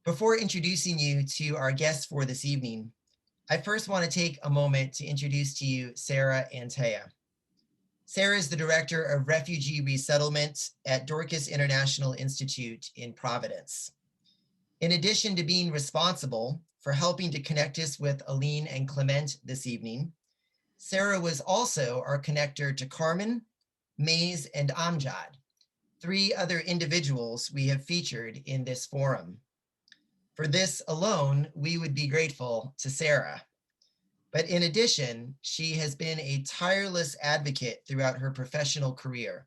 Before introducing you to our guests for this evening, I first want to take a moment to introduce to you Sarah Antea. Sarah is the Director of Refugee Resettlement at Dorcas International Institute in Providence. In addition to being responsible for helping to connect us with Aline and Clement this evening, Sarah was also our connector to Carmen, Maze, and Amjad, three other individuals we have featured in this forum. For this alone, we would be grateful to Sarah. But in addition, she has been a tireless advocate throughout her professional career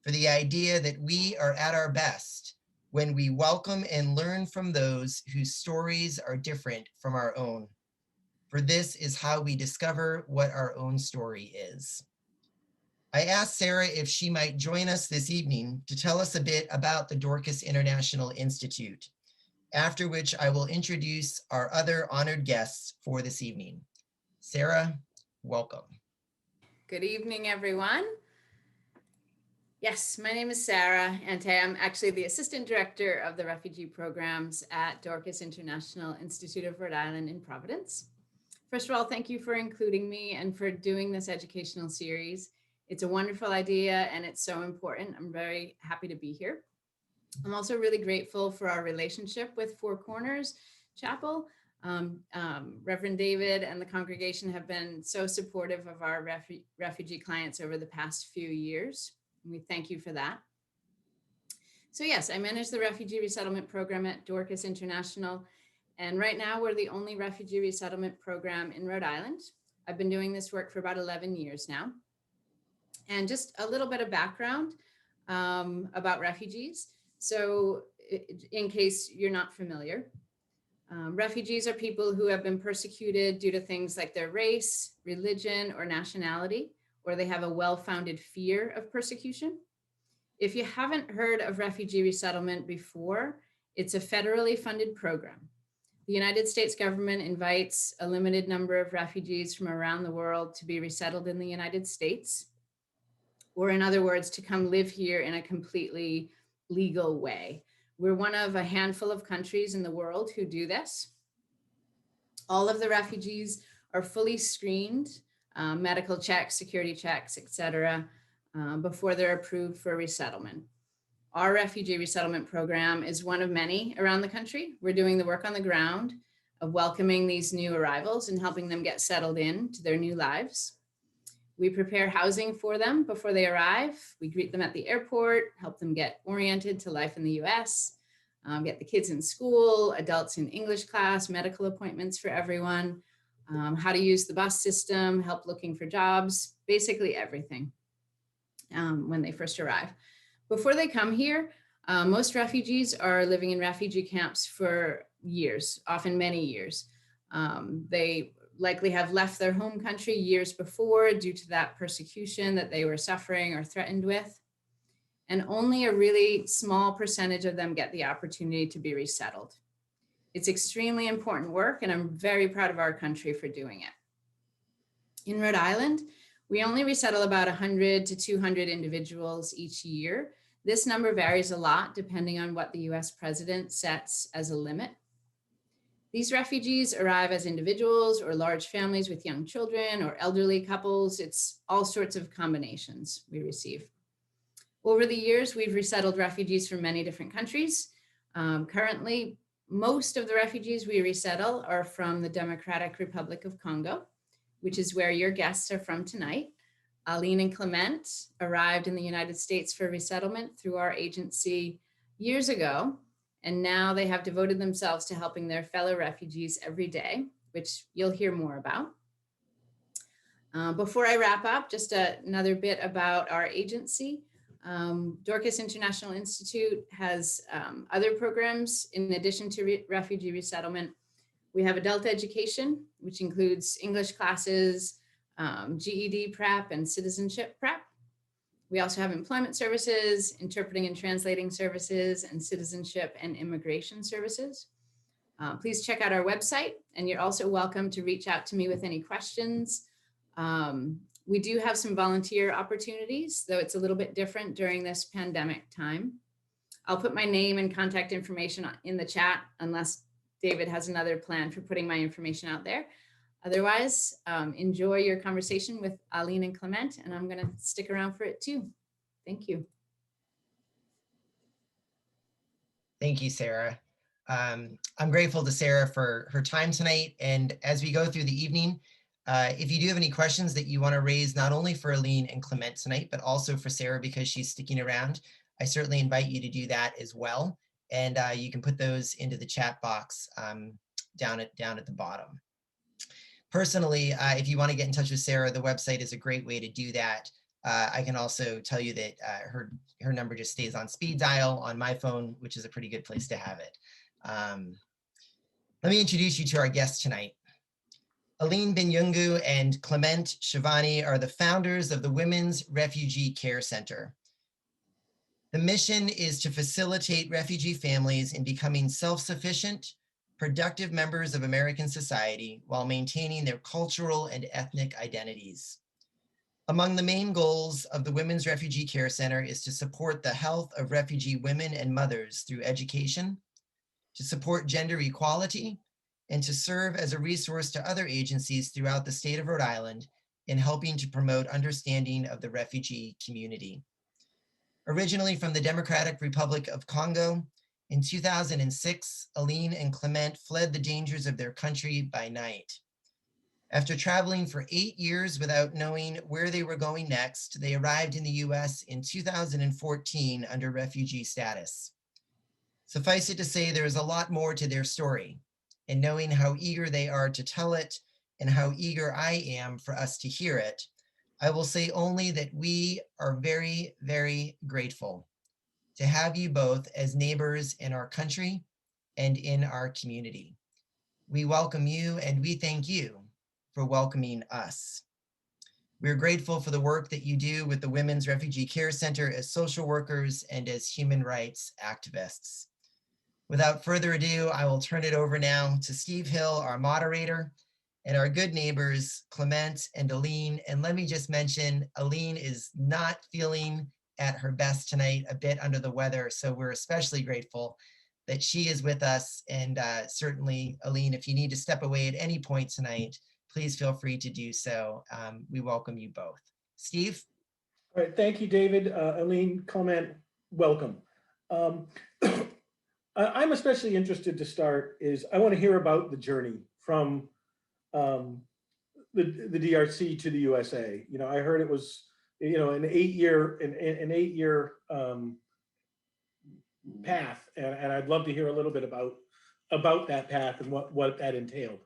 for the idea that we are at our best when we welcome and learn from those whose stories are different from our own. For this is how we discover what our own story is. I asked Sarah if she might join us this evening to tell us a bit about the Dorcas International Institute, after which I will introduce our other honored guests for this evening. Sarah, welcome. Good evening, everyone. Yes, my name is Sarah Ante. I'm actually the Assistant Director of the Refugee Programs at Dorcas International Institute of Rhode Island in Providence. First of all, thank you for including me and for doing this educational series. It's a wonderful idea and it's so important. I'm very happy to be here. I'm also really grateful for our relationship with Four Corners Chapel. Reverend David and the congregation have been so supportive of our refugee clients over the past few years. And we thank you for that. So yes, I manage the Refugee Resettlement Program at Dorcas International. And right now we're the only refugee resettlement program in Rhode Island. I've been doing this work for about 11 years now. And just a little bit of background about refugees. So in case you're not familiar, refugees are people who have been persecuted due to things like their race, religion, or nationality, or they have a well-founded fear of persecution. If you haven't heard of refugee resettlement before, it's a federally funded program. The United States government invites a limited number of refugees from around the world to be resettled in the United States, or in other words, to come live here in a completely legal way. We're one of a handful of countries in the world who do this. All of the refugees are fully screened, medical checks, security checks, etc., before they're approved for resettlement. Our refugee resettlement program is one of many around the country. We're doing the work on the ground of welcoming these new arrivals and helping them get settled in to their new lives. We prepare housing for them before they arrive. We greet them at the airport, help them get oriented to life in the US, get the kids in school, adults in English class, medical appointments for everyone, how to use the bus system, help looking for jobs, basically everything when they first arrive. Before they come here, most refugees are living in refugee camps for years, often many years. They likely have left their home country years before due to that persecution that they were suffering or threatened with. And only a really small percentage of them get the opportunity to be resettled. It's extremely important work, and I'm very proud of our country for doing it. In Rhode Island, we only resettle about 100 to 200 individuals each year. This number varies a lot depending on what the US president sets as a limit. These refugees arrive as individuals or large families with young children or elderly couples. It's all sorts of combinations we receive. Over the years, we've resettled refugees from many different countries. Currently, most of the refugees we resettle are from the Democratic Republic of Congo, which is where your guests are from tonight. Aline and Clement arrived in the United States for resettlement through our agency years ago. And now they have devoted themselves to helping their fellow refugees every day, which you'll hear more about. Before I wrap up, just another bit about our agency. Dorcas International Institute has other programs in addition to refugee resettlement. We have adult education, which includes English classes, GED prep, and citizenship prep. We also have employment services, interpreting and translating services, and citizenship and immigration services. Please check out our website, and you're also welcome to reach out to me with any questions. We do have some volunteer opportunities, though it's a little bit different during this pandemic time. I'll put my name and contact information in the chat unless David has another plan for putting my information out there. Otherwise, enjoy your conversation with Aline and Clement, and I'm going to stick around for it too. Thank you. Thank you, Sarah. I'm grateful to Sarah for her time tonight. And as we go through the evening, if you do have any questions that you want to raise, not only for Aline and Clement tonight, but also for Sarah because she's sticking around, I certainly invite you to do that as well. And you can put those into the chat box down at the bottom. Personally, if you want to get in touch with Sarah, the website is a great way to do that. I can also tell you that her number just stays on speed dial on my phone, which is a pretty good place to have it. Let me introduce you to our guests tonight. Aline Binynugu and Clement Shabani are the founders of the Women's Refugee Care Center. The mission is to facilitate refugee families in becoming self-sufficient, productive members of American society while maintaining their cultural and ethnic identities. Among the main goals of the Women's Refugee Care Center is to support the health of refugee women and mothers through education, to support gender equality, and to serve as a resource to other agencies throughout the state of Rhode Island in helping to promote understanding of the refugee community. Originally from the Democratic Republic of Congo, in 2006, Aline and Clement fled the dangers of their country by night. After traveling for 8 years without knowing where they were going next, they arrived in the US in 2014 under refugee status. Suffice it to say, there is a lot more to their story, and knowing how eager they are to tell it and how eager I am for us to hear it, I will say only that we are very, very grateful to have you both as neighbors in our country and in our community. We welcome you and we thank you for welcoming us. We're grateful for the work that you do with the Women's Refugee Care Center as social workers and as human rights activists. Without further ado, I will turn it over now to Steve Hill, our moderator, and our good neighbors, Clement and Aline. And let me just mention, Aline is not feeling at her best tonight, a bit under the weather. So we're especially grateful that she is with us. And certainly, Aline, if you need to step away at any point tonight, please feel free to do so. We welcome you both. Steve? All right, thank you, David. Aline, Clement, welcome. I'm especially interested to start is I want to hear about the journey from the DRC to the USA. You know, I heard it was, you know, an 8-year path, and I'd love to hear a little bit about that path and what that entailed.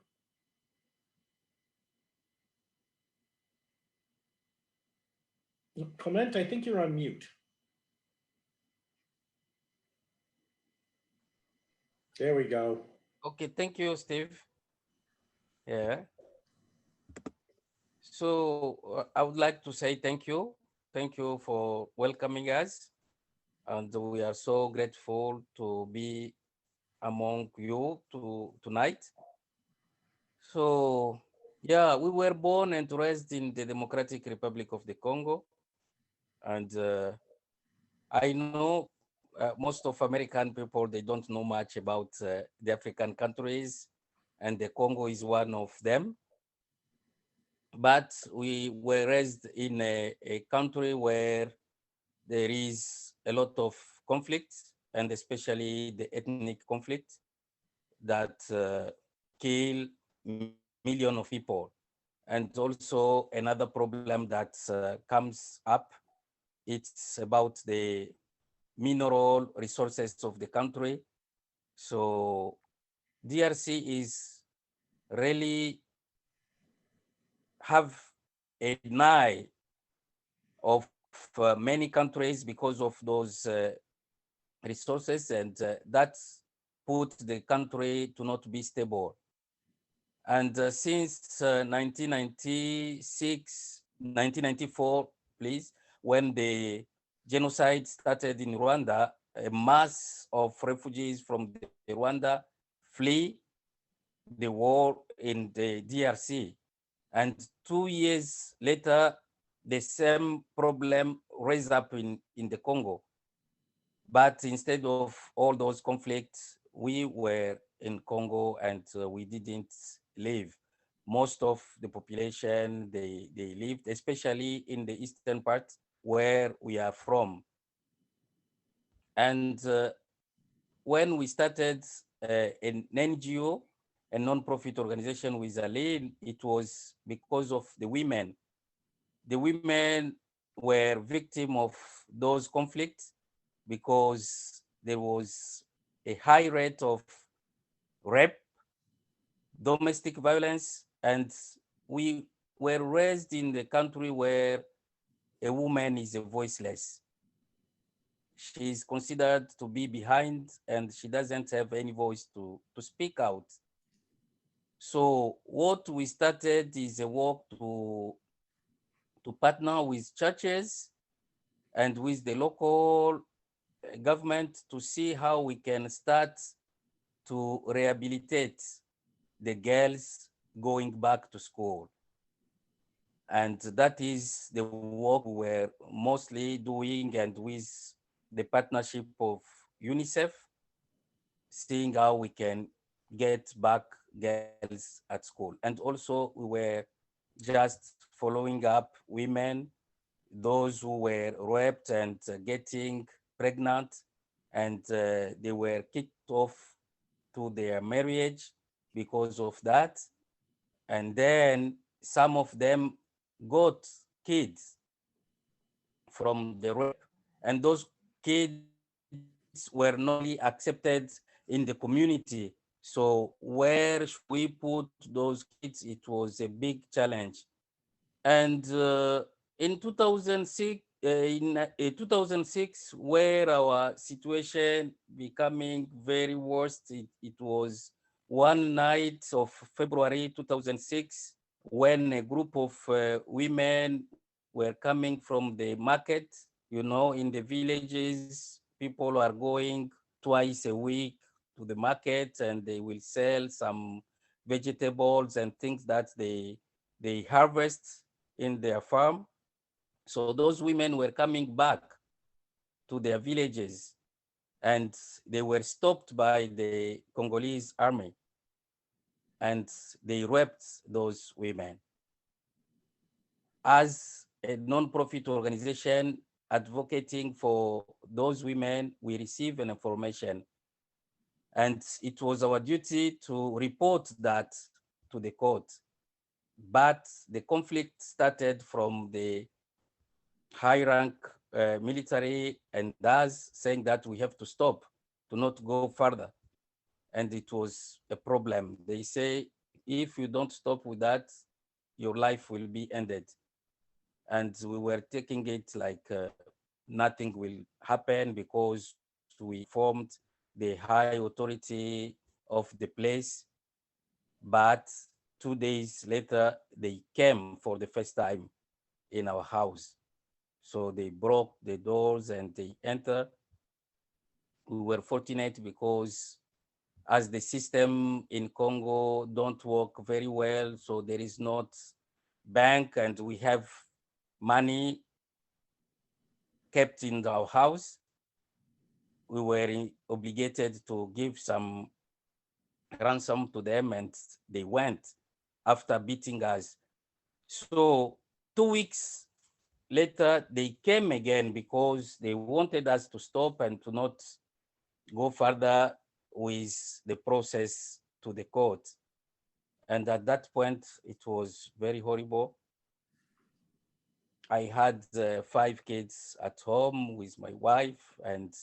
Clement, I think you're on mute. There we go. Okay, thank you, Steve. Yeah. So I would like to say thank you. Thank you for welcoming us. And we are so grateful to be among you tonight. So, yeah, we were born and raised in the Democratic Republic of the Congo. And I know most of American people, they don't know much about the African countries, and the Congo is one of them. But we were raised in a country where there is a lot of conflict, and especially the ethnic conflict that kill millions of people. And also another problem that comes up, it's about the mineral resources of the country. So DRC is really have an eye of many countries because of those resources, and that put the country to not be stable. And since 1994, please, when the genocide started in Rwanda, a mass of refugees from Rwanda flee the war in the DRC. And 2 years later, the same problem raised up in the Congo. But instead of all those conflicts, we were in Congo and we didn't live. Most of the population, they lived, especially in the eastern part where we are from. And when we started an NGO, a non-profit organization with Aline, it was because of the women. The women were victim of those conflicts because there was a high rate of rape, domestic violence, and we were raised in the country where a woman is a voiceless. She is considered to be behind and she doesn't have any voice to speak out. So what we started is a work to partner with churches and with the local government to see how we can start to rehabilitate the girls going back to school. And that is the work we're mostly doing, and with the partnership of UNICEF, seeing how we can get back girls at school. And also we were just following up women, those who were raped and getting pregnant, and they were kicked off to their marriage because of that. And then some of them got kids from the rape, and those kids were not really accepted in the community. So where should we put those kids? It was a big challenge. And in 2006, in 2006, where our situation becoming very worst, it was one night of February 2006 when a group of women were coming from the market. You know, in the villages, people are going twice a week to the market and they will sell some vegetables and things that they harvest in their farm. So those women were coming back to their villages and they were stopped by the Congolese army and they raped those women. As a non-profit organization advocating for those women, we receive an information, and it was our duty to report that to the court. But the conflict started from the high rank military and us saying that we have to stop, to not go further. And it was a problem. They say, if you don't stop with that, your life will be ended. And we were taking it like nothing will happen because we informed the high authority of the place. But 2 days later, they came for the first time in our house. So they broke the doors and they entered. We were fortunate because as the system in Congo don't work very well, so there is not bank and we have money kept in our house. We were obligated to give some ransom to them and they went after beating us. So 2 weeks later, they came again because they wanted us to stop and to not go further with the process to the court. And at that point, it was very horrible. I had 5 kids at home with my wife. And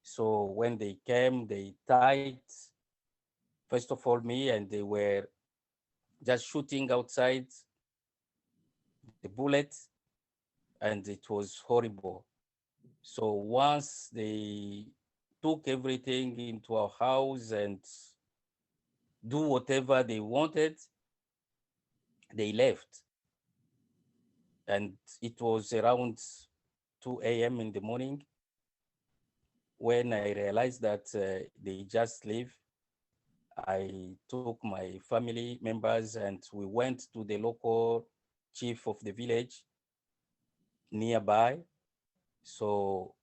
so when they came, they tied, first of all, me, and they were just shooting outside the bullets, and it was horrible. So once they took everything into our house and do whatever they wanted, they left. And it was around 2 a.m. in the morning when I realized that they just leave. I took my family members and we went to the local chief of the village nearby. So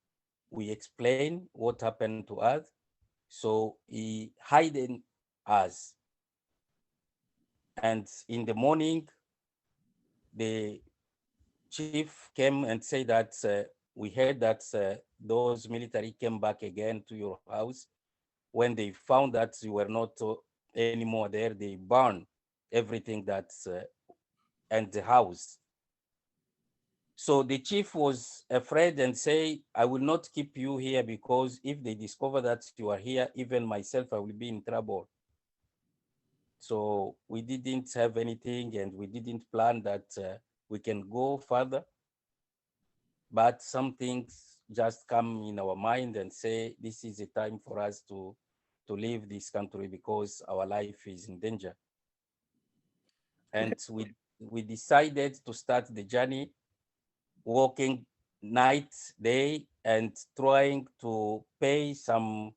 we explain what happened to us. So he hidden us. And in the morning, the chief came and said that we heard that those military came back again to your house. When they found that you were not anymore there, they burned everything that's and the house. So the chief was afraid and say, I will not keep you here because if they discover that you are here, even myself, I will be in trouble. So we didn't have anything and we didn't plan that we can go further. But some things just come in our mind and say, this is a time for us to leave this country because our life is in danger. And we decided to start the journey, walking night, day, and trying to pay some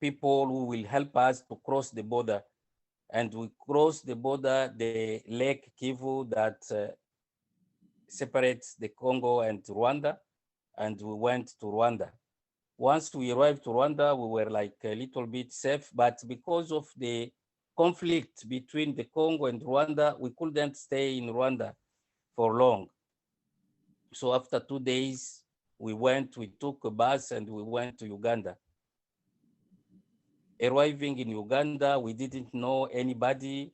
people who will help us to cross the border. And we crossed the border, the Lake Kivu that separates the Congo and Rwanda, and we went to Rwanda. Once we arrived to Rwanda, we were like a little bit safe, but because of the conflict between the Congo and Rwanda, we couldn't stay in Rwanda for long. So after 2 days, we took a bus and we went to Uganda. Arriving in Uganda, we didn't know anybody.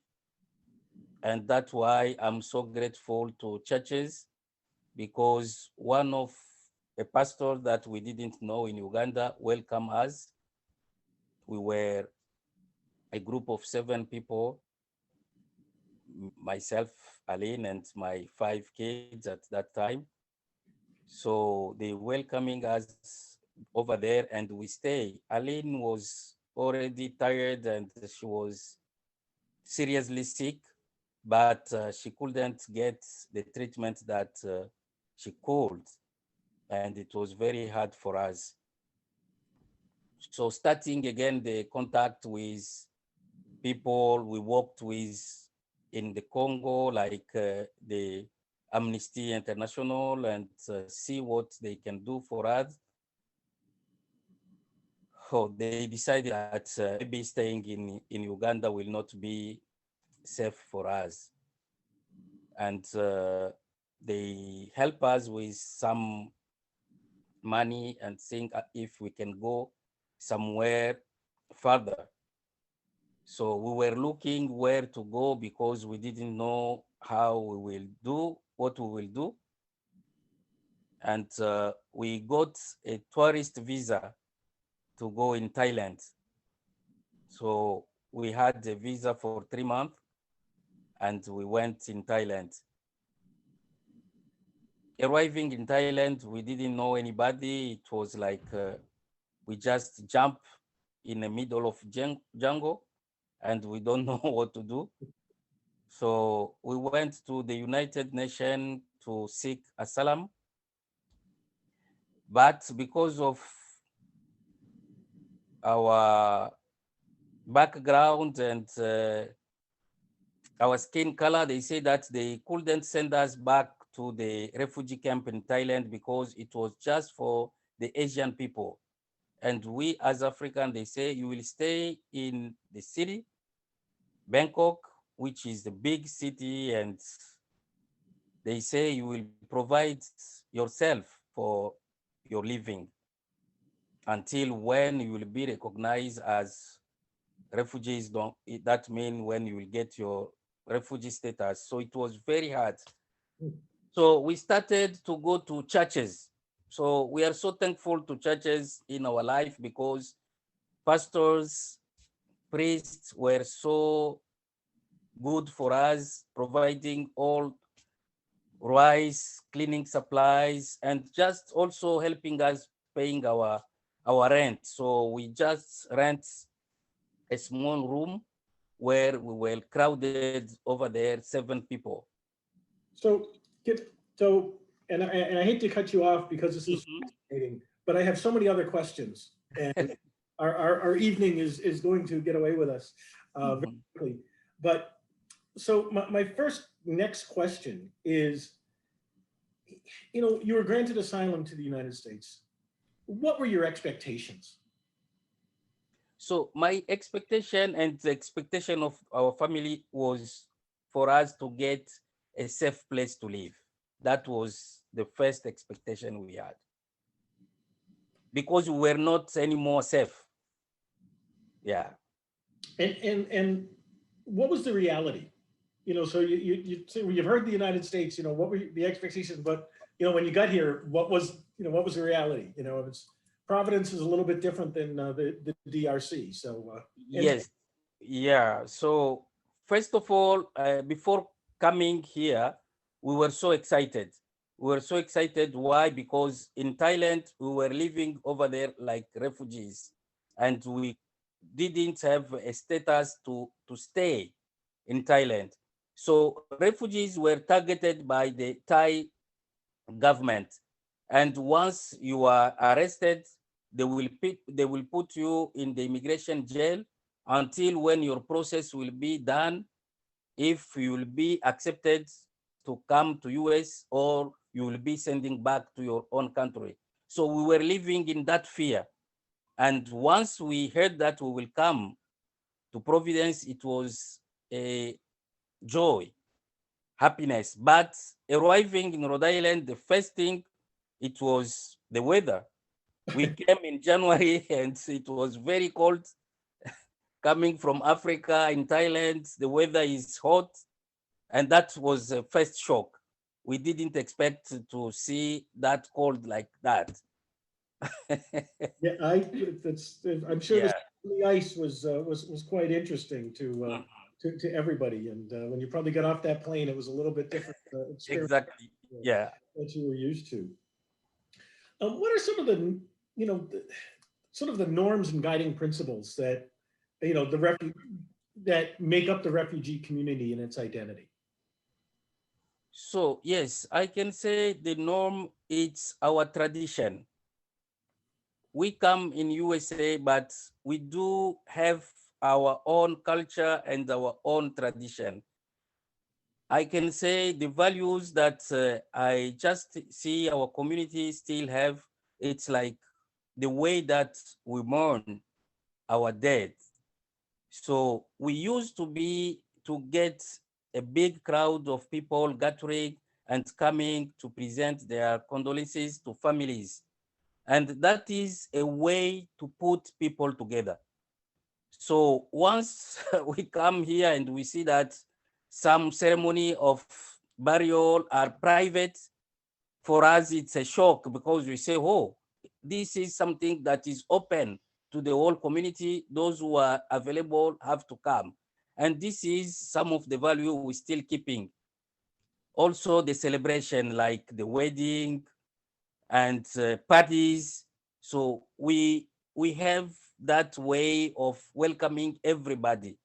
And that's why I'm so grateful to churches, because one of a pastor that we didn't know in Uganda welcomed us. We were a group of 7 people, myself, Aline, and my 5 kids at that time. So they welcoming us over there and we stay. Aline was already tired and she was seriously sick, but she couldn't get the treatment that she could. And it was very hard for us. So starting again the contact with people we worked with in the Congo, like the Amnesty International, and see what they can do for us. So they decided that maybe staying in Uganda will not be safe for us. And they help us with some money and think if we can go somewhere further. So we were looking where to go because we didn't know how we will do, what we will do. And we got a tourist visa to go in Thailand. So we had a visa for 3 months and we went in Thailand. Arriving in Thailand, we didn't know anybody. It was like we just jump in the middle of jungle and we don't know what to do. So we went to the United Nations to seek asylum. But because of our background and our skin color, they say that they couldn't send us back to the refugee camp in Thailand because it was just for the Asian people. And we as African, they say you will stay in the city, Bangkok, which is the big city, and they say you will provide yourself for your living until when you will be recognized as refugees. That means when you will get your refugee status. So it was very hard. So we started to go to churches. So we are so thankful to churches in our life because pastors, priests were so good for us, providing all rice, cleaning supplies, and just also helping us paying our rent. So we just rent a small room where we were crowded over there, 7 people. So, and I hate to quick you off because this is fascinating, but I have so many other questions, and our evening is going to get away with us very quickly. But so my first next question is, you were granted asylum to the United States. What were your expectations? So my expectation and the expectation of our family was for us to get a safe place to live. That was the first expectation we had, because we were not anymore safe. Yeah. And what was the reality? So you've heard the United States. What were the expectations? But when you got here, what was the reality? It's Providence is a little bit different than the DRC. So Yes. Yeah. So first of all, before coming here, we were so excited. We were so excited. Why? Because in Thailand, we were living over there like refugees, and we didn't have a status to stay in Thailand. So refugees were targeted by the Thai government. And once you are arrested, they will put you in the immigration jail until when your process will be done, if you will be accepted to come to US, or you will be sending back to your own country. So we were living in that fear. And once we heard that we will come to Providence, it was a joy, happiness. But arriving in Rhode Island, the first thing, it was the weather. We came in January and it was very cold. Coming from Africa in Thailand, the weather is hot. And that was a first shock. We didn't expect to see that cold like that. yeah, I'm sure Yeah. the ice was quite interesting to everybody. And when you probably got off that plane, it was a little bit different experience Exactly. Yeah. that you were used to. What are some of sort of the norms and guiding principles that that make up the refugee community and its identity? So yes, I can say the norm, it's our tradition. We come in USA, but we do have our own culture and our own tradition. I can say the values that I just see our community still have, it's like the way that we mourn our dead. So we used to get a big crowd of people gathering and coming to present their condolences to families. And that is a way to put people together. So once we come here and we see that some ceremony of burial are private, for us it's a shock, because we say, oh, this is something that is open to the whole community. Those who are available have to come. And this is some of the value we're still keeping. Also the celebration, like the wedding and parties. So we have that way of welcoming everybody.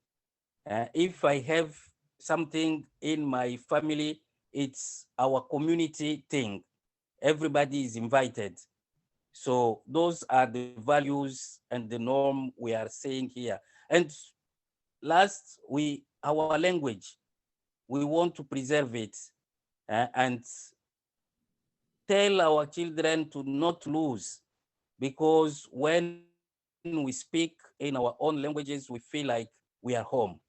If I have something in my family, it's our community thing. Everybody is invited. So those are the values and the norm we are saying here. And last, our language, we want to preserve it and tell our children to not lose, because when we speak in our own languages, we feel like we are home.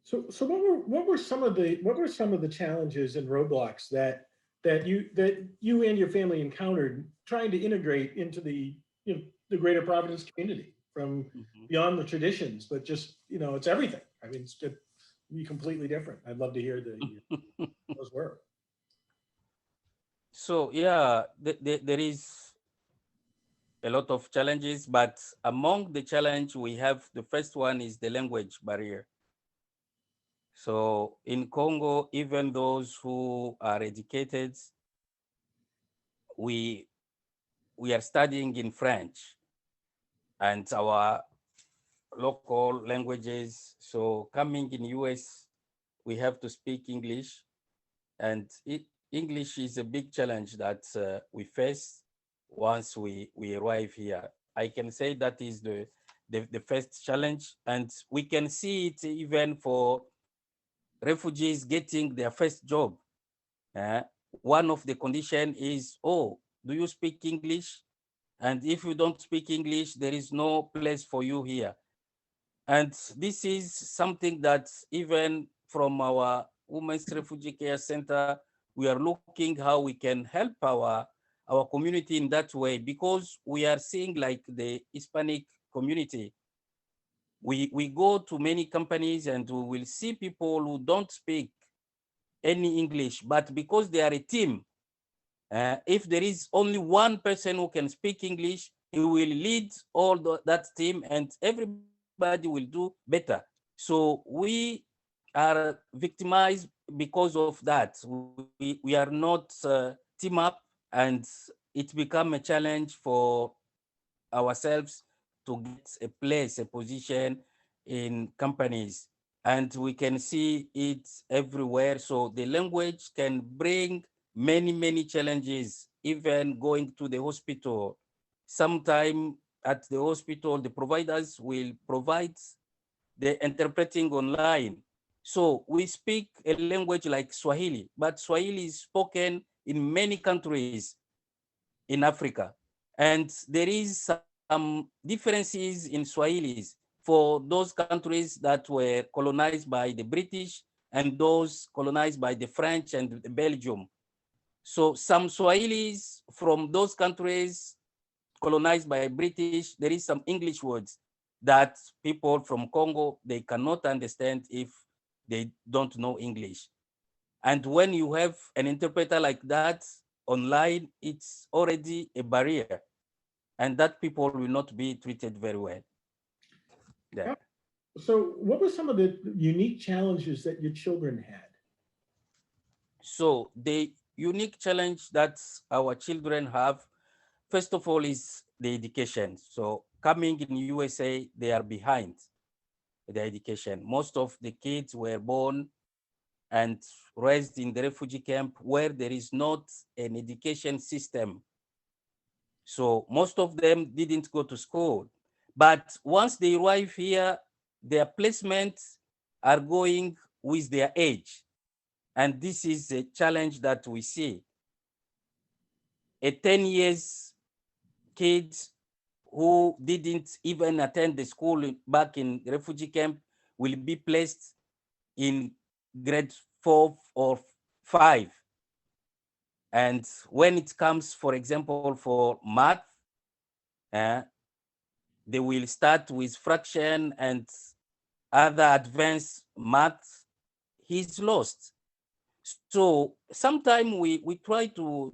So what were some of the challenges and roadblocks that you and your family encountered trying to integrate into the greater Providence community, from beyond the traditions, but just it's everything. I mean, it's just be completely different. I'd love to hear those were. So yeah, there is a lot of challenges, but among the challenge we have, the first one is the language barrier. So in Congo, even those who are educated, we are studying in French and our local languages. So coming in US, we have to speak English, and English is a big challenge that we face once we arrive here. I can say that is the first challenge, and we can see it even for refugees getting their first job. one of the condition is, oh, do you speak English? And if you don't speak English, there is no place for you here. And this is something that even from our Women's Refugee Care Center, we are looking how we can help our community in that way, because we are seeing like the Hispanic community. We go to many companies and we will see people who don't speak any English, but because they are a team, if there is only one person who can speak English, he will lead all that team and everybody will do better. So we are victimized because of that. We are not team up, and it become a challenge for ourselves to get a place, a position in companies. And we can see it everywhere. So the language can bring many, many challenges, even going to the hospital. Sometime at the hospital, the providers will provide the interpreting online. So we speak a language like Swahili, but Swahili is spoken in many countries in Africa. And there is some differences in Swahilis for those countries that were colonized by the British and those colonized by the French and Belgium. So some Swahilis from those countries colonized by British, there is some English words that people from Congo, they cannot understand if they don't know English. And when you have an interpreter like that online, it's already a barrier, and that people will not be treated very well. Yeah. So what were some of the unique challenges that your children had? So the unique challenge that our children have, first of all, is the education. So coming in USA, they are behind the education. Most of the kids were born and raised in the refugee camp where there is not an education system. So most of them didn't go to school. But once they arrive here, their placements are going with their age. And this is a challenge that we see. A 10 years kid who didn't even attend the school back in refugee camp will be placed in grade 4 or 5. And when it comes, for example, for math, uh, they will start with fraction and other advanced math. He's lost. So sometimes we try to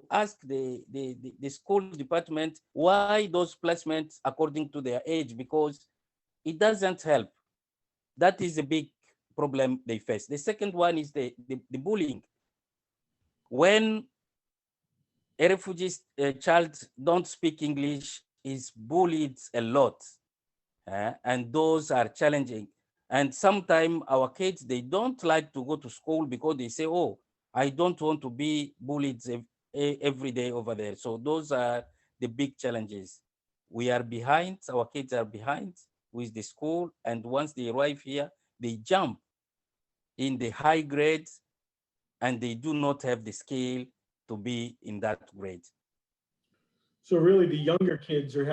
ask the school department why those placements according to their age, because it doesn't help. That is a big problem they face. The second one is the bullying. When a refugee child don't speak English, is bullied a lot, and those are challenging. And sometimes our kids, they don't like to go to school because they say, oh, I don't want to be bullied every day over there. So those are the big challenges. We are behind, our kids are behind with the school, and once they arrive here, they jump in the high grades and they do not have the skill to be in that grade. So really the younger kids are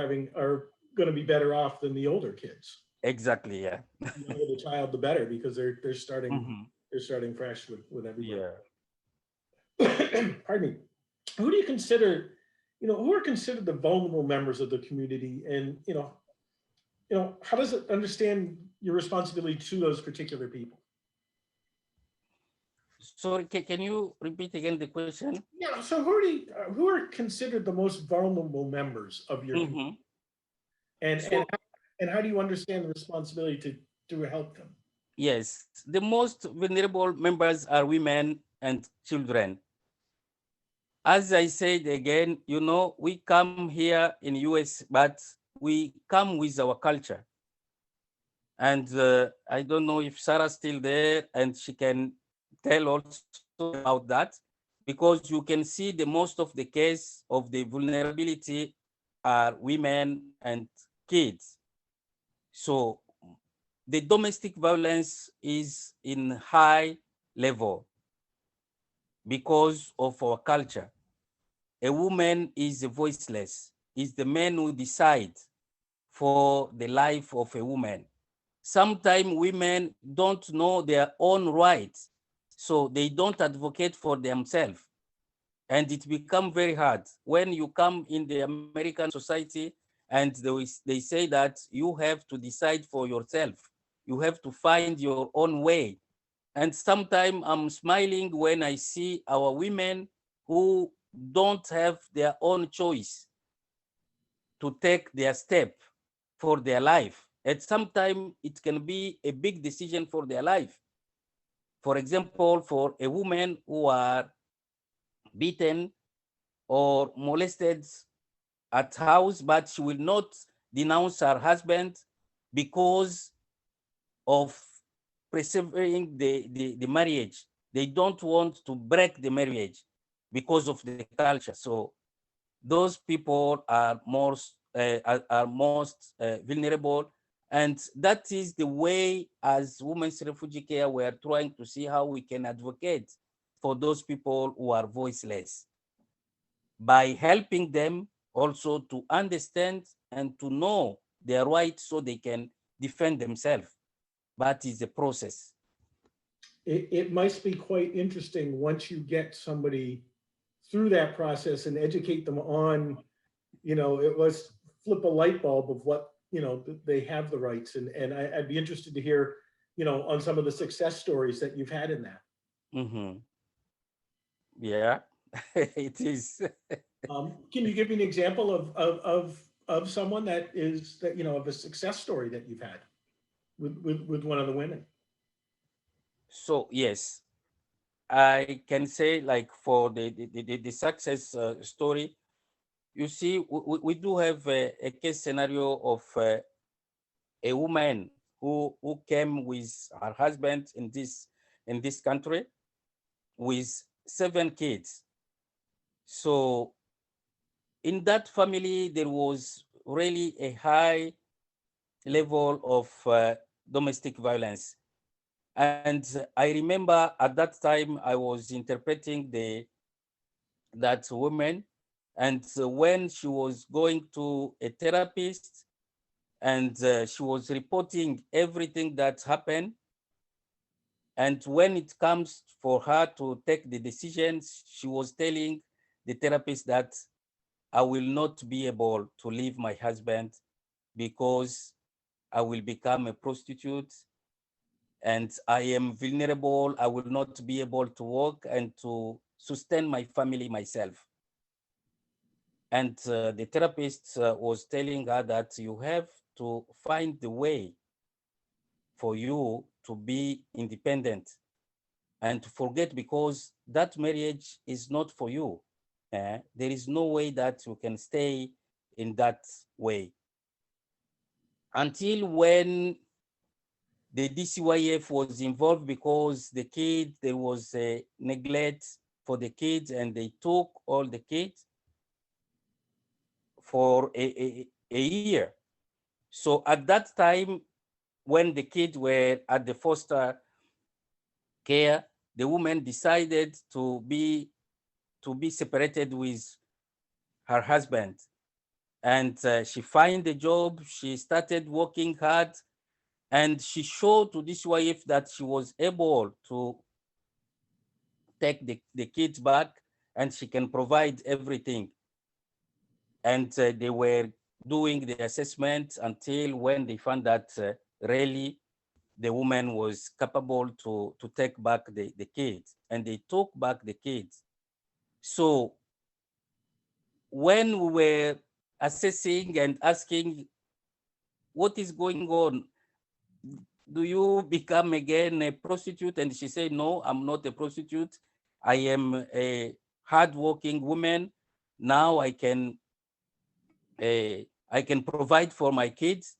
going to be better off than the older kids. Exactly, yeah. The younger the child, the better, because they're starting Mhm. they're starting fresh with everybody. Yeah. Pardon me. Who do you consider, who are considered the vulnerable members of the community, and how does it understand your responsibility to those particular people? Sorry, can you repeat again the question? Yeah. So who are considered the most vulnerable members of your community, and So, and how do you understand the responsibility to help them? yes, the most vulnerable members are women and children. As I said again, we come here in US, but we come with our culture. And I don't know if Sarah's still there and she can tell also about that, because you can see the most of the case of the vulnerability are women and kids. So the domestic violence is in high level. because of our culture. A woman is voiceless, is the man who decides for the life of a woman. Sometimes women don't know their own rights, so they don't advocate for themselves. And it becomes very hard when you come in the American society and they say that you have to decide for yourself. You have to find your own way. And sometimes I'm smiling when I see our women who don't have their own choice to take their step for their life. And sometimes it can be a big decision for their life. For example, for a woman who are beaten or molested at house, but she will not denounce her husband because of preserving the marriage. They don't want to break the marriage because of the culture. So those people are most vulnerable. And that is the way, as Women's Refugee Care, we are trying to see how we can advocate for those people who are voiceless by helping them also to understand and to know their rights so they can defend themselves. But it's a process. It must be quite interesting once you get somebody through that process and educate them on, it was flip a light bulb of what, they have the rights. And I'd be interested to hear, on some of the success stories that you've had in that. Mm-hmm. Yeah, it is. Can you give me an example of someone that of a success story that you've had with one of the women? So yes, I can say, like, for the success story, you see, we do have a case scenario of a woman who came with her husband in this country with 7 kids. So in that family, there was really a high level of domestic violence. And I remember at that time I was interpreting that woman, and when she was going to a therapist and she was reporting everything that happened, and when it comes for her to take the decisions, she was telling the therapist that I will not be able to leave my husband because I will become a prostitute and I am vulnerable. I will not be able to work and to sustain my family myself. And the therapist was telling her that you have to find the way for you to be independent and to forget, because that marriage is not for you. There is no way that you can stay in that way. Until when the DCYF was involved, because there was a neglect for the kids and they took all the kids for a year. So at that time, when the kids were at the foster care, the woman decided to be separated with her husband. And she find a job, she started working hard, and she showed to this wife that she was able to take the kids back and she can provide everything. And they were doing the assessment until when they found that really the woman was capable to take back the kids, and they took back the kids. So when we were assessing and asking what is going on, do you become again a prostitute? And she said, no, I'm not a prostitute. I am a hardworking woman. Now I can provide for my kids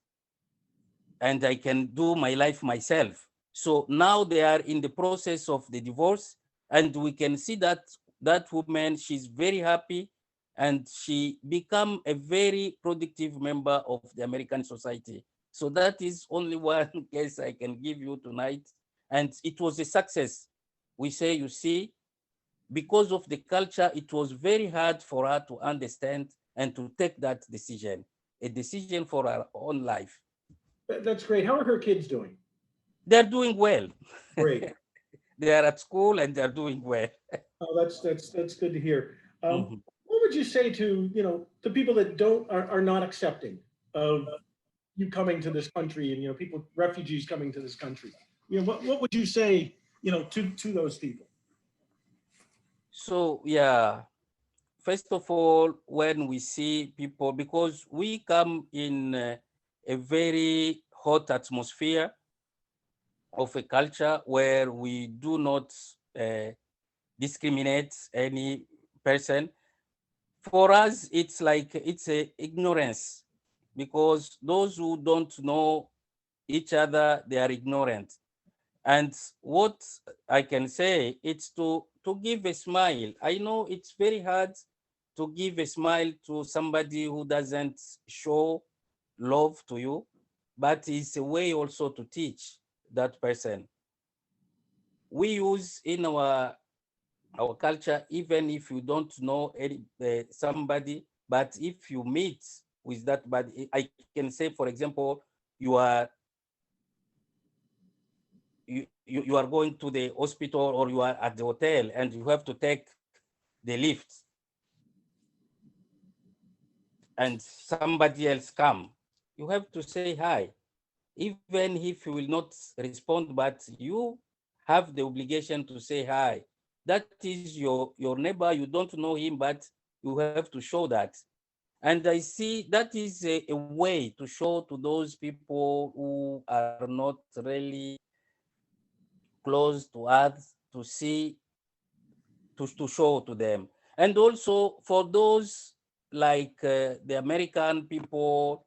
and I can do my life myself. So now they are in the process of the divorce, and we can see that that woman, she's very happy and she become a very productive member of the American society. So that is only one case I can give you tonight. And it was a success. We say, you see, because of the culture, it was very hard for her to understand and to take that decision, a decision for her own life. That's great. How are her kids doing? They're doing well. Great. They are at school and they're doing well. Oh, that's good to hear. Mhm. What would you say to, to people that are not accepting of you coming to this country and, people, refugees coming to this country? What would you say, to those people? So yeah, first of all, when we see people, because we come in a very hot atmosphere of a culture where we do not discriminate any person. For us, it's like it's a ignorance, because those who don't know each other, they are ignorant. And what I can say, it's to give a smile. I know it's very hard to give a smile to somebody who doesn't show love to you, but it's a way also to teach that person. We use in our culture, even if you don't know somebody, but if you meet with that body, I can say, for example, you are you are going to the hospital or you are at the hotel and you have to take the lift and somebody else come, you have to say hi, even if you will not respond, but you have the obligation to say hi. That is your neighbor, you don't know him, but you have to show that. And I see that is a way to show to those people who are not really close to us, to see, to show to them. And also for those like the American people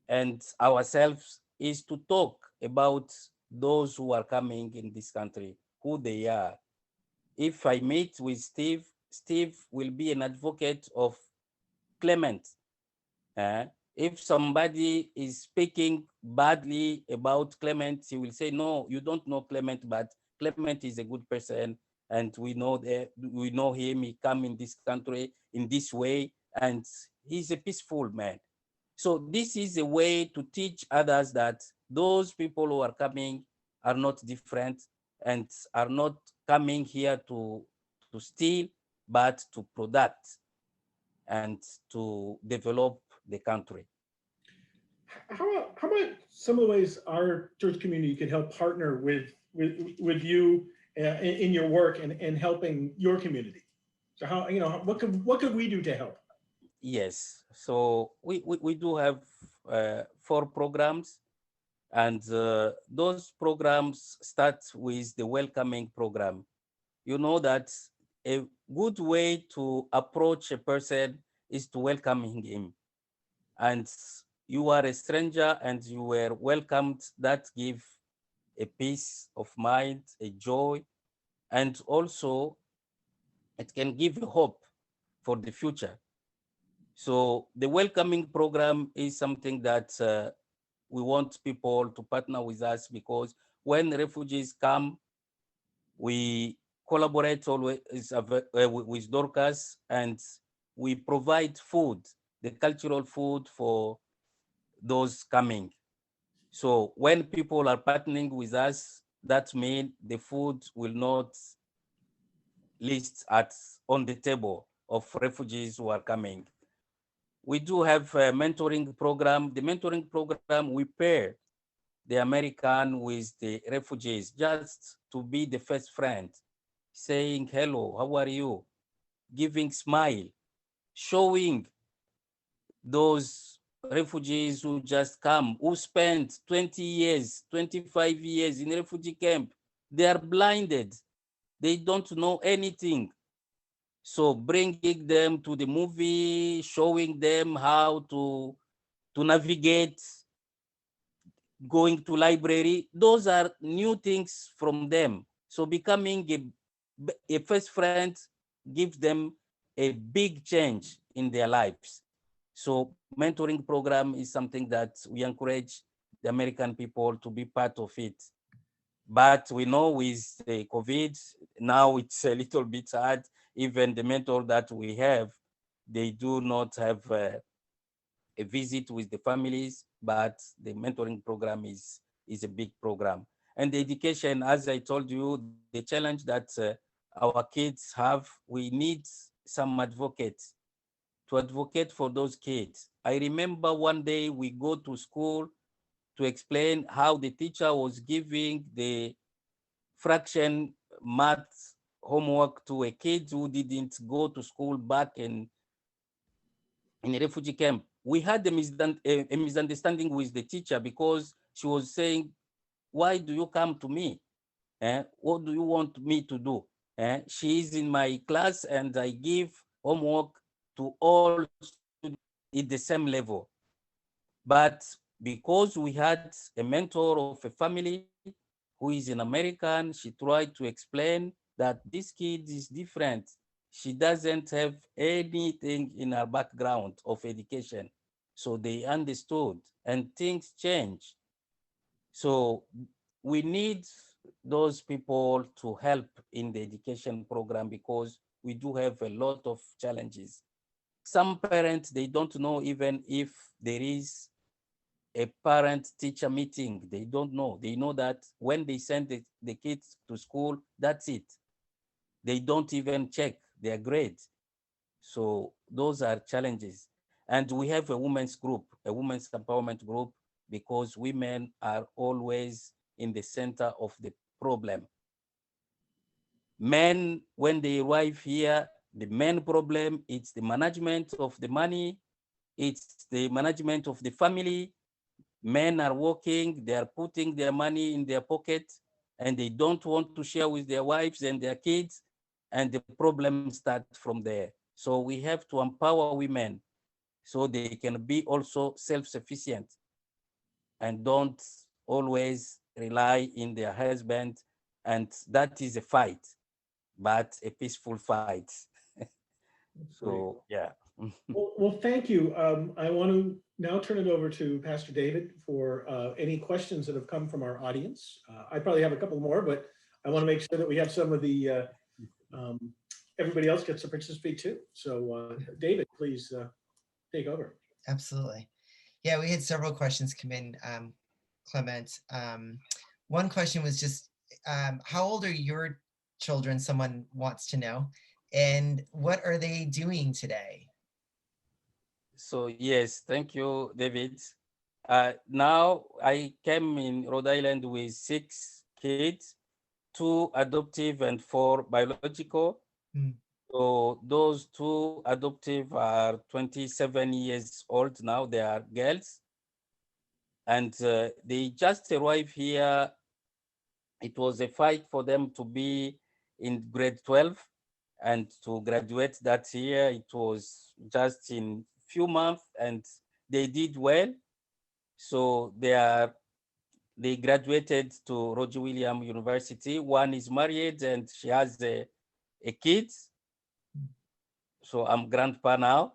and ourselves, is to talk about those who are coming in this country, who they are. If I meet with Steve, Steve will be an advocate of Clement. If somebody is speaking badly about Clement, he will say, no, you don't know Clement, but Clement is a good person. And we know him, he come in this country in this way, and he's a peaceful man. So this is a way to teach others that those people who are coming are not different and are not coming here to steal, but to product and to develop the country. How about some of the ways our church community can help partner with you in your work and helping your community? So how, what could we do to help? Yes, so we do have 4 programs, and those programs start with the welcoming program. You know that a good way to approach a person is to welcome him. And you are a stranger and you were welcomed, that give a peace of mind, a joy, and also it can give a hope for the future. So the welcoming program is something that we want people to partner with us, because when refugees come, we collaborate always with Dorcas, and we provide food, the cultural food for those coming. So when people are partnering with us, that means the food will not list on the table of refugees who are coming. We do have a mentoring program. The mentoring program, we pair the American with the refugees just to be the first friend, saying, hello, how are you? Giving smile, showing those refugees who just come, who spent 20 years, 25 years in refugee camp. They are blinded. They don't know anything. So bringing them to the movie, showing them how to navigate, going to library, those are new things from them. So becoming a first friend gives them a big change in their lives. So mentoring program is something that we encourage the American people to be part of it. But we know with the COVID, now it's a little bit hard. Even the mentor that we have, they do not have a visit with the families, but the mentoring program is a big program. And the education, as I told you, the challenge that our kids have, we need some advocates to advocate for those kids. I remember one day we go to school to explain how the teacher was giving the fraction math homework to a kid who didn't go to school back in a refugee camp. We had a misunderstanding with the teacher because she was saying, why do you come to me? What do you want me to do? She is in my class and I give homework to all students at the same level. But because we had a mentor of a family who is an American, she tried to explain that this kid is different. She doesn't have anything in her background of education. So they understood and things change. So we need those people to help in the education program because we do have a lot of challenges. Some parents, they don't know even if there is a parent-teacher meeting. They don't know. They know that when they send the kids to school, that's it. They don't even check their grades. So those are challenges. And we have a women's group, a women's empowerment group, because women are always in the center of the problem. Men, when they arrive here, the main problem, it's the management of the money, it's the management of the family. Men are working, they are putting their money in their pocket, and they don't want to share with their wives and their kids, and the problem starts from there. So we have to empower women so they can be also self-sufficient and don't always rely in their husband. And that is a fight, but a peaceful fight. So, yeah. Well, thank you. I want to now turn it over to Pastor David for any questions that have come from our audience. I probably have a couple more, but I want to make sure that we have some of the, everybody else gets to participate too. So David, please take over. Absolutely. Yeah, we had several questions come in, Clement. One question was just, how old are your children? Someone wants to know. And what are they doing today? So yes, thank you, David. Now I came in Rhode Island with 6 kids, 2 adoptive and 4 biological. So those 2 adoptive are 27 years old now. They are girls, and they just arrived here. It was a fight for them to be in grade 12 and to graduate that year. It was just in few months, and they did well. So they graduated to Roger Williams University. One is married and she has a kid. So I'm grandpa now.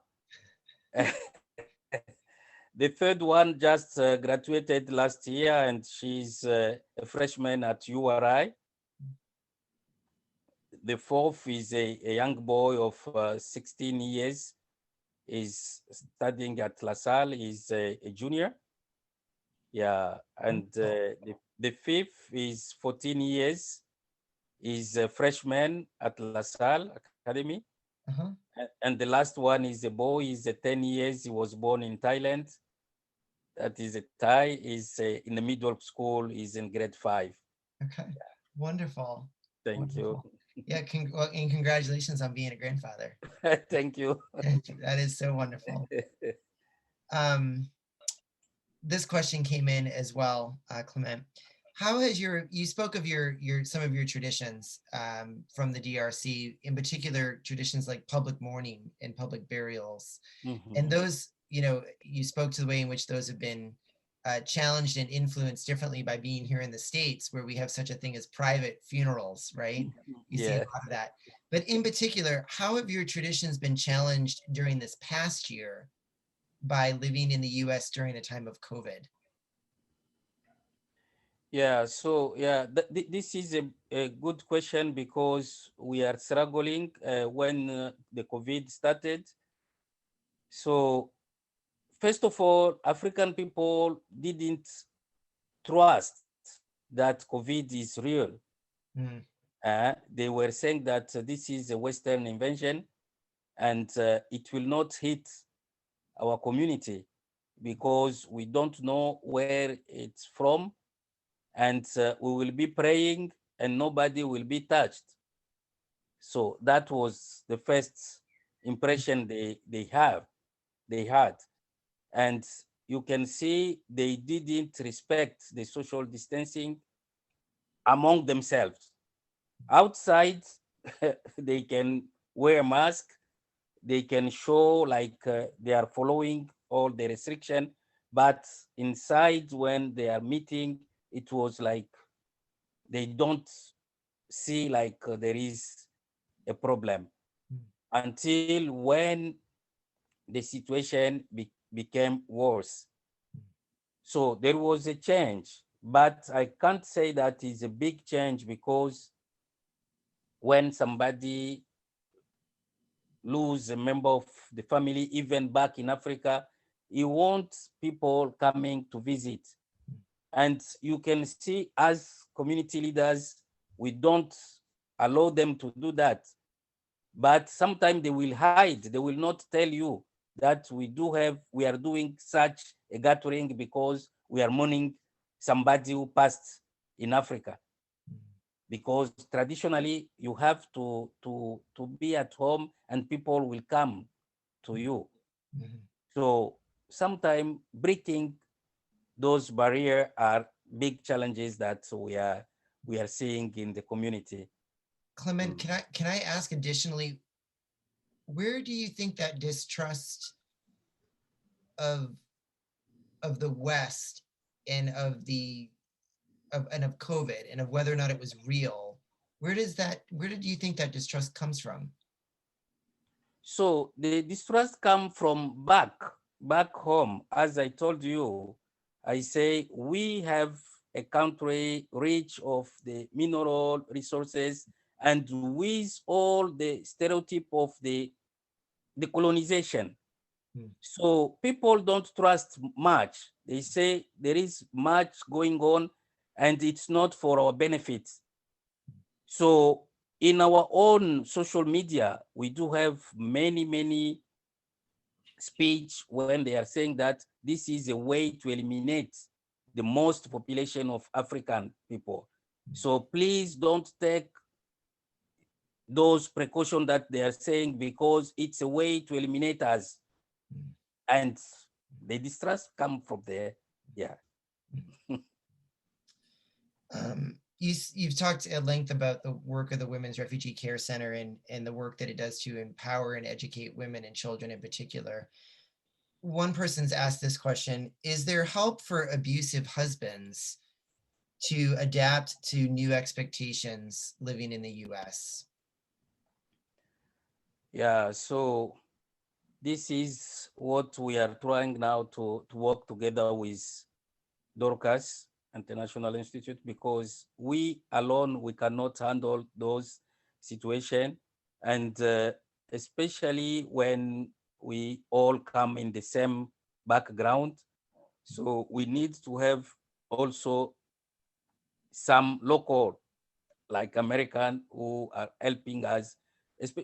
The third one just graduated last year and she's a freshman at URI. The fourth is a young boy of 16 years, is studying at La Salle, is a junior. Yeah, and the fifth is 14 years, is a freshman at La Salle Academy. And the last one is a boy, is 10 years, he was born in Thailand. That is a Thai, is in the middle school, is in grade 5. Okay, wonderful. Thank Wonderful. you. Yeah, and congratulations on being a grandfather. Thank you. That is so wonderful. This question came in as well, Clement. How has you spoke of some of your traditions from the DRC, in particular traditions like public mourning and public burials, and those, you spoke to the way in which those have been challenged and influenced differently by being here in the States, where we have such a thing as private funerals, right? You see a lot of that. But in particular, how have your traditions been challenged during this past year by living in the US during a time of COVID? Yeah, so yeah, this is a good question because we are struggling when the COVID started. So first of all, African people didn't trust that COVID is real. Mm, They were saying that this is a Western invention and it will not hit our community because we don't know where it's from, and we will be praying and nobody will be touched. So that was the first impression they had. And you can see they didn't respect the social distancing among themselves. Outside, they can wear mask, they can show like they are following all the restriction, but inside when they are meeting, it was like they don't see like there is a problem mm, until when the situation became worse. So there was a change, but I can't say that is a big change because when somebody lose a member of the family, even back in Africa, he wants people coming to visit. And you can see as community leaders, we don't allow them to do that. But sometimes they will hide. They will not tell you that we are doing such a gathering because we are mourning somebody who passed in Africa. Because traditionally you have to be at home and people will come to you. mhm. So sometimes breaking those barriers are big challenges that we are seeing in the community. Clement, Mm. can I ask additionally, where do you think that distrust of the West and of COVID and of whether or not it was real, where did you think that distrust comes from? So the distrust come from back home. As I told you, I say we have a country rich of the mineral resources and with all the stereotype of the colonization. Hmm, So people don't trust much. They say there is much going on and it's not for our benefit. So in our own social media, we do have many speech when they are saying that this is a way to eliminate the most population of African people. So please don't take those precautions that they are saying because it's a way to eliminate us. hmm, And the distrust come from there. Yeah. You've talked at length about the work of the Women's Refugee Care Center and the work that it does to empower and educate women and children in particular. One person's asked this question: is there help for abusive husbands to adapt to new expectations living in the US? Yeah. So this is what we are trying now to work together with Dorcas International Institute because we alone we cannot handle those situations, and especially when we all come in the same background. So we need to have also some local, like American, who are helping us,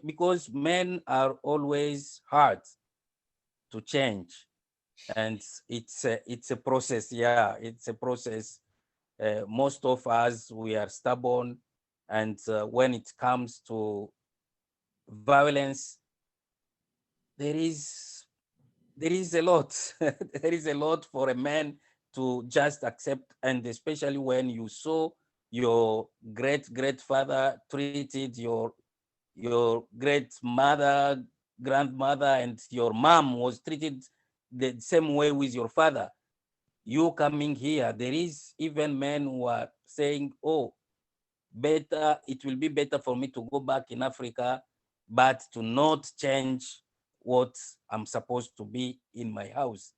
because men are always hard to change, and it's a process. Yeah, it's a process. Most of us we are stubborn, and when it comes to violence, there is there is a lot. There is a lot for a man to just accept, and especially when you saw your great grandfather treated your great mother, grandmother, and your mom was treated the same way with your father. You coming here, there is even men who are saying, oh, better, it will be better for me to go back in Africa, but to not change what I'm supposed to be in my house.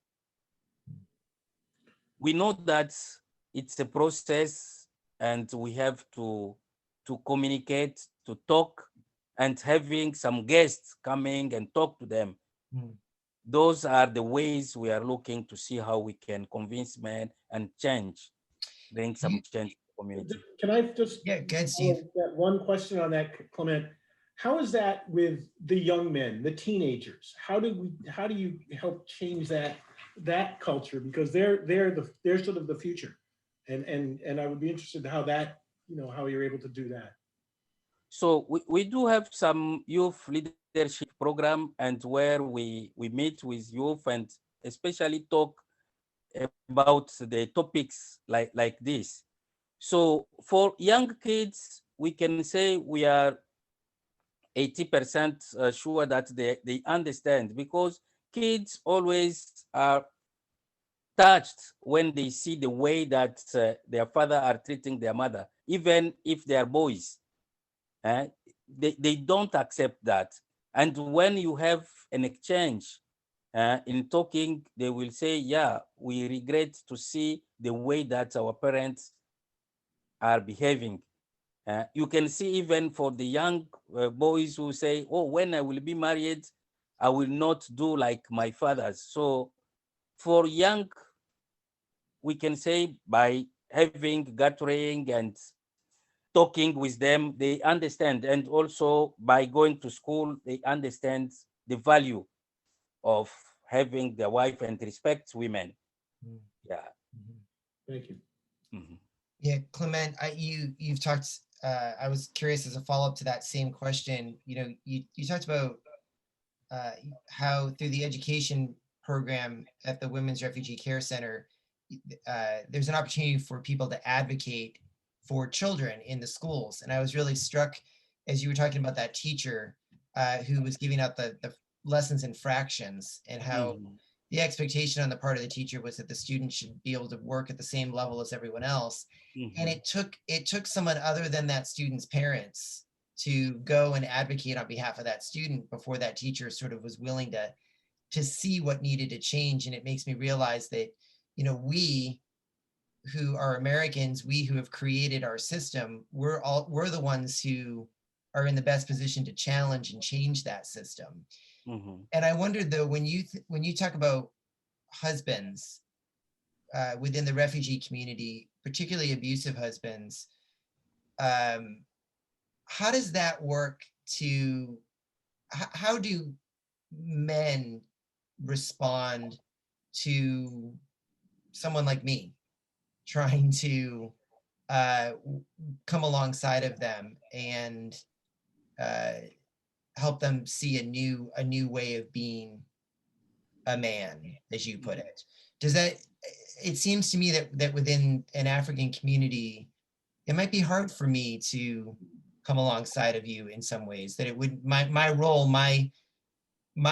We know that it's a process, and we have to communicate, to talk, and having some guests coming and talk to them. Mm. Those are the ways we are looking to see how we can convince men and change, bring some change to the community. Can I just Yeah, good, Steve. that one question on that, Clement? How is that with the young men, the teenagers? How do you help change that culture, because they're sort of the future, and I would be interested in how that, how you're able to do that. So we do have some youth leadership program, and where we meet with youth and especially talk about the topics like this. So for young kids, we can say we are 80% sure that they understand, because kids always are touched when they see the way that their father are treating their mother, even if they are boys. They don't accept that. And when you have an exchange in talking, they will say, yeah, we regret to see the way that our parents are behaving. You can see even for the young boys who say, oh, when I will be married, I will not do like my fathers. So for young, we can say by having gathering and talking with them, they understand. And also by going to school, they understand the value of having their wife and respect women. Mm. Yeah. Mhm. Thank you. Mhm. Yeah, Clement, you've talked. I was curious as a follow-up to that same question. You talked about how through the education program at the Women's Refugee Care Center, there's an opportunity for people to advocate for children in the schools. And I was really struck as you were talking about that teacher who was giving out the lessons in fractions, and how Mhm. the expectation on the part of the teacher was that the student should be able to work at the same level as everyone else. And Mhm. it took someone other than that student's parents to go and advocate on behalf of that student before that teacher sort of was willing to see what needed to change. And it makes me realize that, we who are Americans, we who have created our system, we're the ones who are in the best position to challenge and change that system. Mhm. And I wondered though, when you talk about husbands within the refugee community, particularly abusive husbands, um, how does that work to, how do men respond to someone like me trying to come alongside of them and uh, help them see a new way of being a man, as you put it? Does that, it seems to me that within an African community, it might be hard for me to come alongside of you in some ways, that it would, my role, my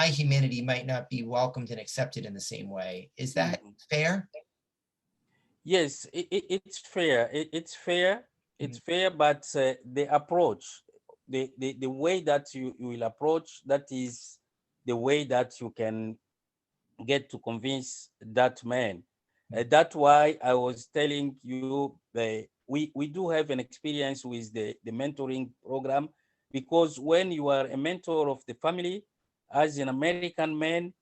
humanity might not be welcomed and accepted in the same way. Is that Mhm. fair? Yes, it's fair. It's fair. It's Mhm. fair, but the approach, the way that you will approach, that is the way that you can get to convince that man. That's why I was telling you we do have an experience with the mentoring program, because when you are a mentor of the family as an American man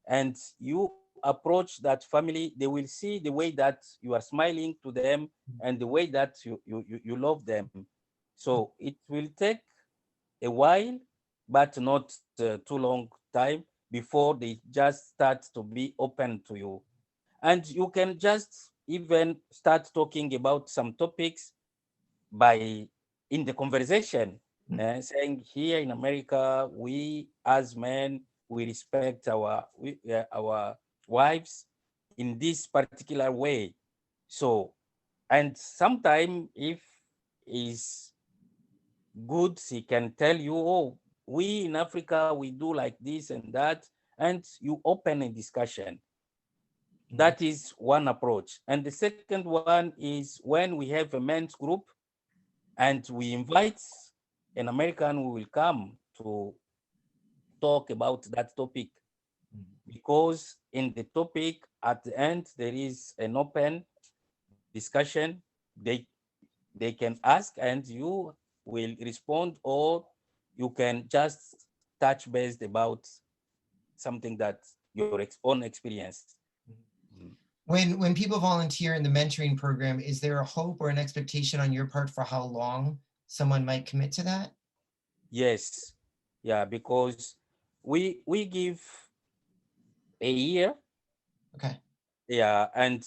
and you approach that family, they will see the way that you are smiling to them and the way that you love them. So it will take a while, but not too long time before they just start to be open to you. And you can just even start talking about some topics by in the conversation, saying here in America, we as men, we respect our wives in this particular way. So, and sometime if is good, he can tell you, oh, we in Africa, we do like this and that, and you open a discussion. That is one approach. And the second one is when we have a men's group and we invite an American who will come to talk about that topic, because in the topic at the end there is an open discussion, they can ask and you will respond, or you can just touch based about something that your own experience. Mm. When people volunteer in the mentoring program, is there a hope or an expectation on your part for how long someone might commit to that? Yes, yeah, because we give a year, Okay. yeah, and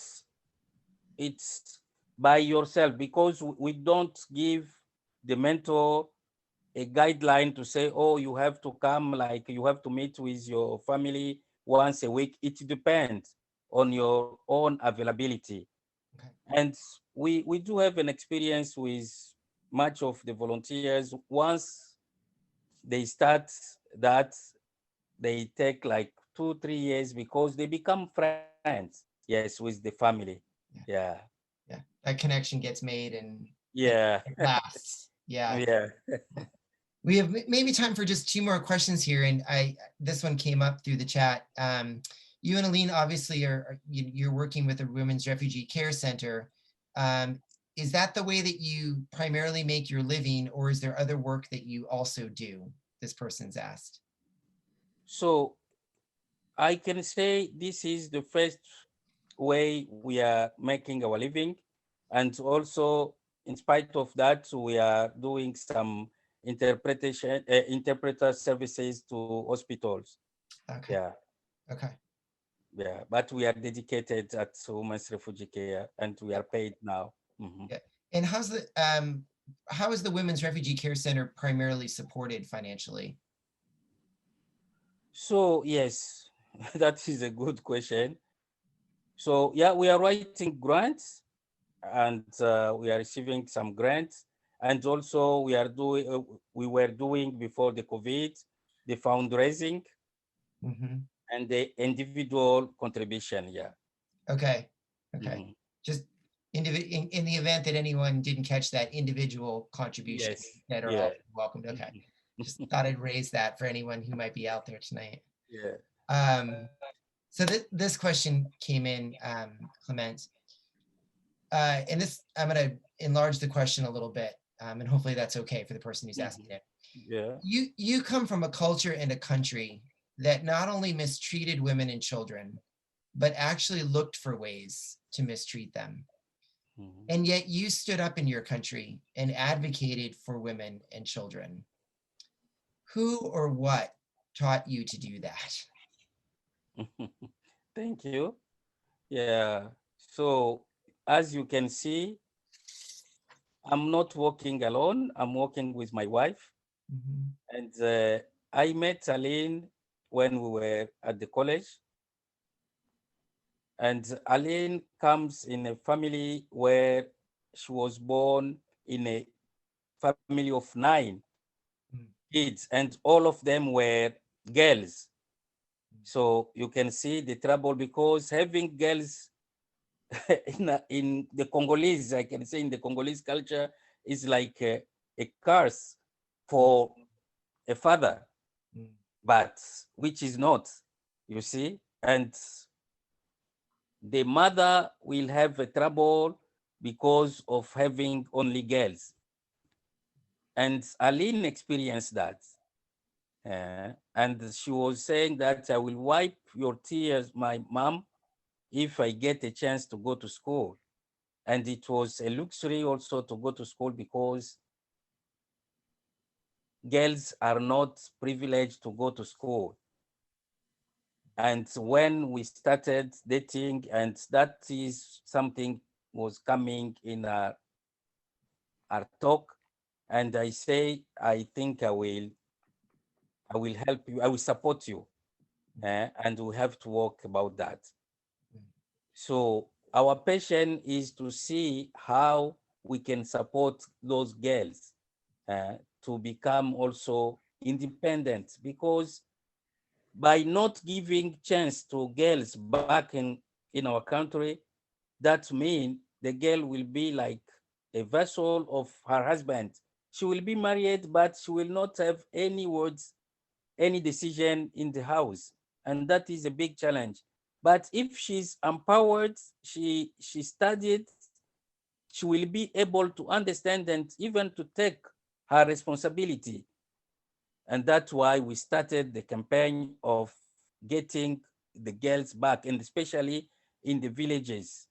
it's by yourself, because we don't give the mentor a guideline to say, oh, you have to come, like you have to meet with your family once a week. It depends on your own availability. Okay. And we do have an experience with much of the volunteers. Once they start that, they take like 2 3 years because they become friends, yes, with the family. Yeah. Yeah. That connection gets made and Yeah. it lasts. Yeah. Yeah. We have maybe time for just two more questions here, and this one came up through the chat. You and Aline obviously you're working with the Women's Refugee Care Center. Is that the way that you primarily make your living, or is there other work that you also do? This person's asked. So I can say this is the first way we are making our living. And also, in spite of that, we are doing some interpreter services to hospitals. Okay. Yeah, Okay. yeah. But we are dedicated at Women's Refugee Care, and we are paid now. Mhm. Yeah. And how is the Women's Refugee Care Center primarily supported financially? So yes, that is a good question. So yeah, we are writing grants, and we are receiving some grants, and also we were doing before the COVID the fundraising Mhm. and the individual contribution. Yeah. Okay. Okay. Mhm. Just in the event that anyone didn't catch that, individual contribution Yes. that are Yeah. all welcomed. Okay. Mhm. Just thought I'd raise that for anyone who might be out there tonight. Yeah. So this question came in, Clement. And I'm going to enlarge the question a little bit, and hopefully that's okay for the person who's asking Mhm. it. Yeah. You come from a culture and a country that not only mistreated women and children, but actually looked for ways to mistreat them. Mhm. And yet you stood up in your country and advocated for women and children. Who or what taught you to do that? Thank you. Yeah. So as you can see, I'm not working alone. I'm working with my wife. Mhm. And I met Aline when we were at the college. And Aline comes in a family where she was born in a family of 9 Mm. kids, and all of them were girls. So you can see the trouble, because having girls in the Congolese, I can say in the Congolese culture, is like a curse for a father, Mm. but which is not, you see. And the mother will have a trouble because of having only girls. And Aline experienced that. And she was saying that I will wipe your tears, my mom, if I get a chance to go to school. And it was a luxury also to go to school, because girls are not privileged to go to school. And when we started dating, and that is something was coming in our talk, and I say, I think I will help you, I will support you, and we have to work about that. So our passion is to see how we can support those girls to become also independent, because by not giving chance to girls back in our country, that means the girl will be like a vessel of her husband. She will be married, but she will not have any words, any decision in the house. And that is a big challenge. But if she's empowered, she studied, she will be able to understand and even to take her responsibility. And that's why we started the campaign of getting the girls back, and especially in the villages.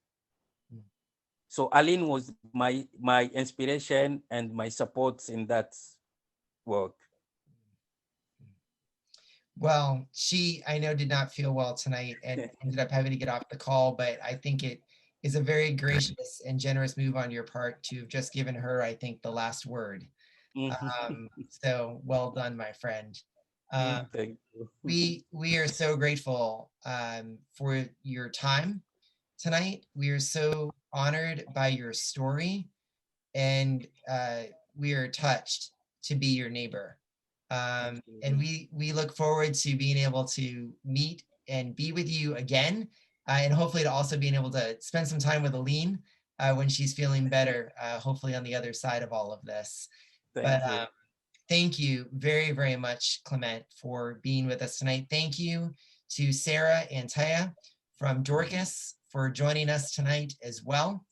So Aline was my inspiration and my support in that work. Well, I know, did not feel well tonight and ended up having to get off the call, but I think it is a very gracious and generous move on your part to have just given her, I think, the last word. So well done, my friend. Thank you. We are so grateful for your time tonight. We are so honored by your story, and we are touched to be your neighbor. And we look forward to being able to meet and be with you again, and hopefully to also being able to spend some time with Aline when she's feeling better, hopefully on the other side of all of this. Thank you. Thank you very, very much, Clement, for being with us tonight. Thank you to Sarah and Taya from Dorcas for joining us tonight as well,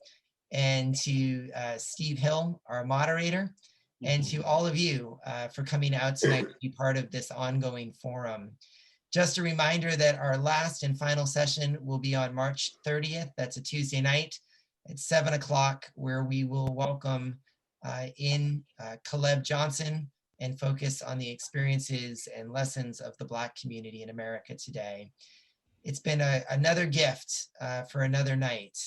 and to Steve Hill, our moderator, and to all of you for coming out tonight to be part of this ongoing forum. Just a reminder that our last and final session will be on March 30th. That's a Tuesday night at 7 o'clock, where we will welcome in Caleb Johnson and focus on the experiences and lessons of the Black community in America today. It's been another gift for another night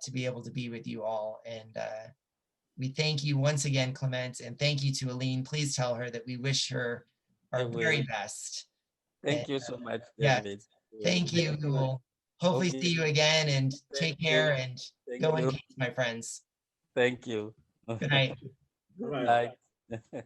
to be able to be with you all. And we thank you once again, Clement, and thank you to Aline. Please tell her that we wish her our very best. Thank you so much, Yeah, David. thank you. We will hopefully see you again, and take care and go in peace, my friends. Thank you. Good night. Right. Bye.